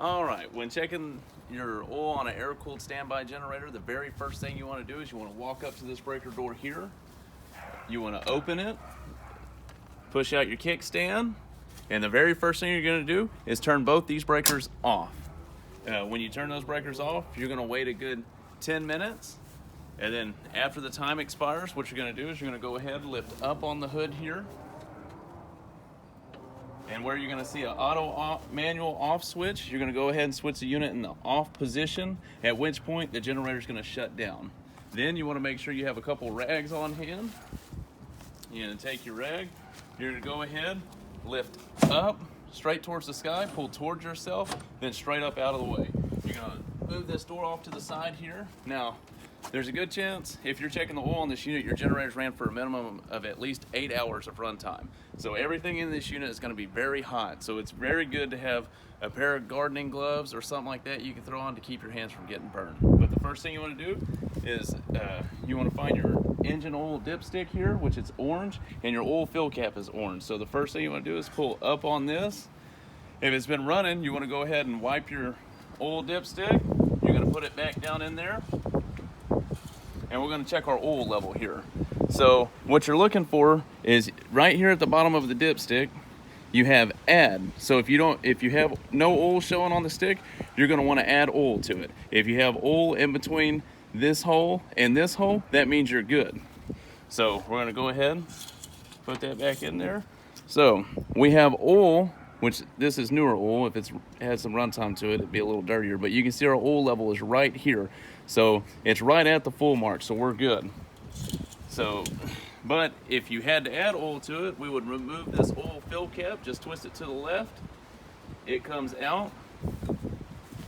All right, when checking your oil on an air-cooled standby generator, the very first thing you want to do is you want to walk up to this breaker door here. You want to open it, push out your kickstand, and the very first thing you're going to do is turn both these breakers off. When you turn those breakers off, you're going to wait a good 10 minutes. And then after the time expires, what you're going to do is you're going to go ahead and lift up on the hood here. And where you're going to see an manual off switch, you're going to go ahead and switch the unit in the off position, at which point the generator is going to shut down. Then you want to make sure you have a couple rags on hand. You're going to take your rag, you're going to go ahead, lift up, straight towards the sky, pull towards yourself, then straight up out of the way. You're going to move this door off to the side here. Now, there's a good chance if you're checking the oil on this unit, your generator's ran for a minimum of at least 8 hours of runtime. So everything in this unit is going to be very hot. So it's very good to have a pair of gardening gloves or something like that you can throw on to keep your hands from getting burned. But the first thing you want to do is you want to find your engine oil dipstick here, which is orange, and your oil fill cap is orange. So the first thing you want to do is pull up on this. If it's been running, you want to go ahead and wipe your oil dipstick. You're going to put it back down in there. And we're going to check our oil level here. So what you're looking for is right here at the bottom of the dipstick, you have add. So if you have no oil showing on the stick, you're going to want to add oil to it. If you have oil in between this hole and this hole, that means you're good. So we're going to go ahead, put that back in there. So we have oil, which this is newer oil. If it has some runtime to it, it'd be a little dirtier, but you can see our oil level is right here. So it's right at the full mark, so we're good. So, but if you had to add oil to it, we would remove this oil fill cap, just twist it to the left. It comes out.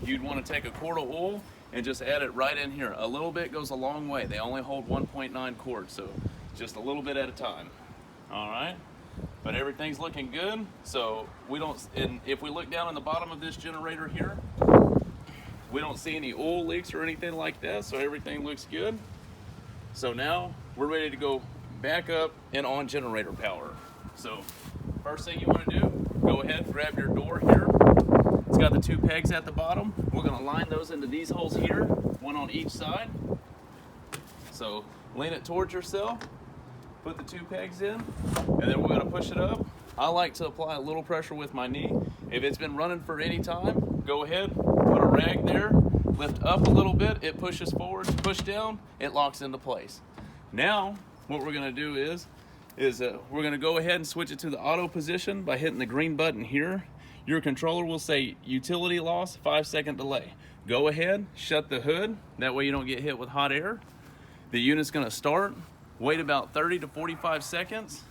You'd want to take a quart of oil and just add it right in here. A little bit goes a long way. They only hold 1.9 quarts, so just a little bit at a time. All right? But everything's looking good, so and if we look down on the bottom of this generator here, we don't see any oil leaks or anything like that, so everything looks good. So now we're ready to go back up and on generator power. So first thing you want to do, go ahead, grab your door here. It's got the 2 pegs at the bottom. We're going to line those into these holes here, one on each side. So lean it towards yourself. Put the 2 pegs in, and then we're going to push it up. I like to apply a little pressure with my knee. If it's been running for any time, go ahead, put a rag there, lift up a little bit, it pushes forward, push down, it locks into place. Now, what we're going to do is we're going to go ahead and switch it to the auto position by hitting the green button here. Your controller will say utility loss, 5-second delay. Go ahead, shut the hood, that way you don't get hit with hot air. The unit's going to start. Wait about 30 to 45 seconds.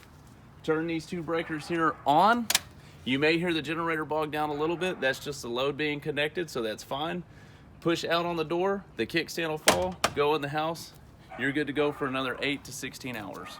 Turn these 2 breakers here on. You may hear the generator bog down a little bit. That's just the load being connected, so that's fine. Push out on the door, the kickstand will fall, go in the house. You're good to go for another 8 to 16 hours.